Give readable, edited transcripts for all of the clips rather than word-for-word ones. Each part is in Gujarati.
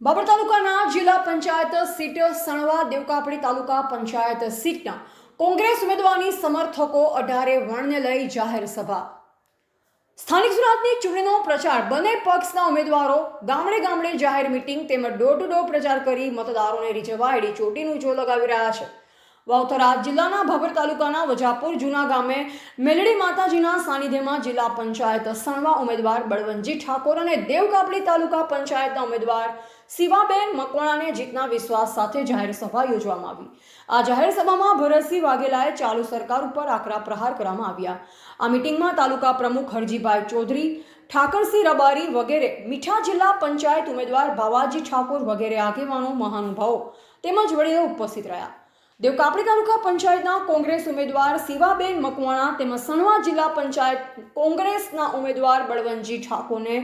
બાબર તાલુકાના જિલ્લા પંચાયત સીટ સણવા દેવકાપડી તાલુકા પંચાયત સીટના કોંગ્રેસ ઉમેદવારની સમર્થકો 18 વણને લઈ જાહેર સભા। સ્થાનિક સ્વરાજની ચૂંટણીનો પ્રચાર બંને પક્ષના ઉમેદવારો ગામડે ગામડે જાહેર મીટિંગ તેમજ ડોર ટુ ડોર પ્રચાર કરી મતદારોને રીઝવવા એડી ચોટીનું જો લગાવી રહ્યા છે। વાવથરા જિલ્લાના ભાભર તાલુકાના વજાપુર જૂના ગામે મેલડી માતાજીના સાનિધ્યમાં જિલ્લા પંચાયત સણવા ઉમેદવાર બળવંતજી ઠાકોર અને દેવકાપડી તાલુકા પંચાયતના ઉમેદવાર શિવાબેન મકવાણાને જીતના વિશ્વાસ સાથે જાહેર સભા યોજવામાં આવી। આ જાહેર સભામાં ભરતસિંહ વાઘેલાએ ચાલુ સરકાર ઉપર આકરા પ્રહાર કરવામાં આવ્યા। આ મીટિંગમાં તાલુકા પ્રમુખ હરજીભાઈ ચૌધરી, ઠાકરસિંહ રબારી વગેરે, મીઠા જિલ્લા પંચાયત ઉમેદવાર ભાવાજી ઠાકોર વગેરે આગેવાનો, મહાનુભાવો તેમજ વડીલો ઉપસ્થિત રહ્યા। દેવકાપડી તાલુકા પંચાયતના કોંગ્રેસ ઉમેદવાર શિવાબેન મકવાણા તેમજ સણવા જિલ્લા પંચાયત કોંગ્રેસના ઉમેદવાર બળવંતજી ઠાકોરને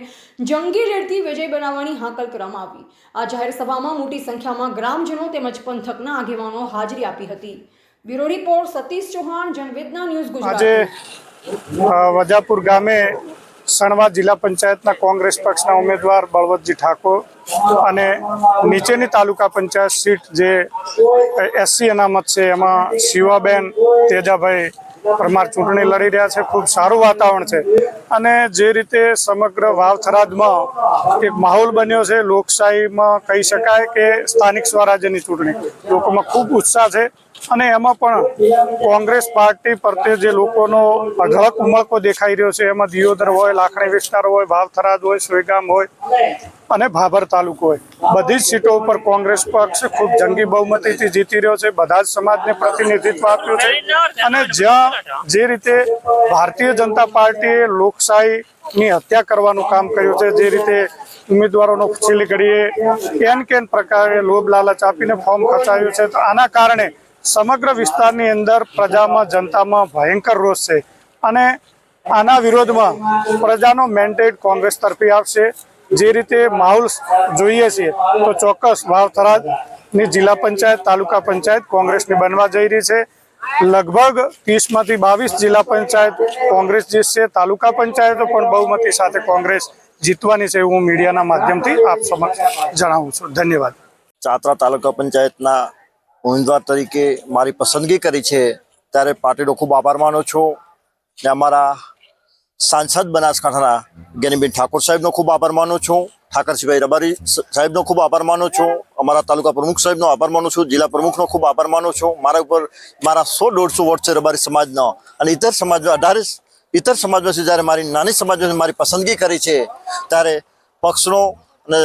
જંગી રેડથી વિજય બનાવવાની હાકલ કરવામાં આવી। આ જાહેર સભામાં મોટી સંખ્યામાં ગ્રામજનો તેમજ પંથકના આગેવાનો હાજરી આપી હતી। Bureau report Satish Chauhan, Janvedna news Gujarat. આજે વજાપુર ગામે સણવા જિલ્લા પંચાયતના કોંગ્રેસ પક્ષના ઉમેદવાર બળવંતજી ઠાકોર અને નીચેની તાલુકા પંચાયત સીટ જે એસસી અનામત છે એમાં શિવાબેન તેજાભાઈ પરમાર ચૂંટણી લડી રહ્યા છે। ખૂબ સારું વાતાવરણ છે અને જે રીતે સમગ્ર વાવ થરાદમાં એક માહોલ બન્યો છે, લોકશાહીમાં કહી શકાય કે સ્થાનિક સ્વરાજ્યની ચૂંટણી લોકોમાં ખૂબ ઉત્સાહ છે અને એમાં પણ કોંગ્રેસ પાર્ટી પ્રત્યે જે લોકોનો અઢળક ઉમળકો દેખાઈ રહ્યો છે, એમાં દિયોદર હોય, લાખણી વિસ્તાર હોય, વાવ થરાદ હોય, સોયગામ હોય અને ભાભર તાલુકો હોય, બધી જ સીટો ઉપર કોંગ્રેસ પક્ષ ખૂબ જંગી બહુમતીથી જીતી રહ્યો છે। બધા જ સમાજને પ્રતિનિધિત્વ આપ્યું છે અને જ્યાં જે રીતે ભારતીય જનતા પાર્ટીએ લોકશાહીની હત્યા કરવાનું કામ કર્યું છે, જે રીતે ઉમેદવારોનો છેલ્લી ઘડીએ કેન પ્રકારે લોભ લાલચ આપીને ફોર્મ ખર્ચાયું છે, તો આના કારણે સમગ્ર વિસ્તારની અંદર પ્રજામાં, જનતામાં ભયંકર રોષ છે અને આના વિરોધમાં પ્રજાનો મેન્ડેટ કોંગ્રેસ તરફી આવશે। જે રીતે માહોલ જોઈએ છીએ તો ચોક્કસ વાવ થરાદની જિલ્લા પંચાયત, તાલુકા પંચાયત કોંગ્રેસની બનવા જઈ રહી છે। લગભગ 30માંથી 22 જિલ્લા પંચાયત કોંગ્રેસ જીતશે, તાલુકા પંચાયતો પણ બહુમતી સાથે કોંગ્રેસ જીતવાની છે, હું મીડિયાના માધ્યમથી આપ સમક્ષ જણાવું છું। ધન્યવાદ। ચાત્રા તાલુકા પંચાયતના ઉમેદવાર તરીકે મારી પસંદગી કરી છે ત્યારે પાર્ટીનો ખૂબ આભાર માનું છું ને અમારા સાંસદ બનાસકાંઠાના જ્ઞાનીબેન ઠાકોર સાહેબનો ખૂબ આભાર માનું છું, ઠાકરસિંહભાઈ રબારી સાહેબનો ખૂબ આભાર માનું છું, અમારા તાલુકા પ્રમુખ સાહેબનો આભાર માનું છું, જિલ્લા પ્રમુખનો ખૂબ આભાર માનું છું। મારા ઉપર મારા 100-150 વોટ છે રબારી સમાજનો અને ઇતર સમાજમાં 18 ઇતર સમાજમાંથી જ્યારે મારી નાની સમાજમાંથી મારી પસંદગી કરી છે ત્યારે પક્ષનો અને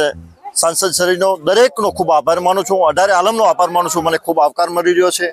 સાંસદ શ્રીનો દરેકનો ખૂબ આભાર માનું છું। 18 આલમનો આભાર માનું છું, મને ખૂબ આવકાર મળી રહ્યો છે।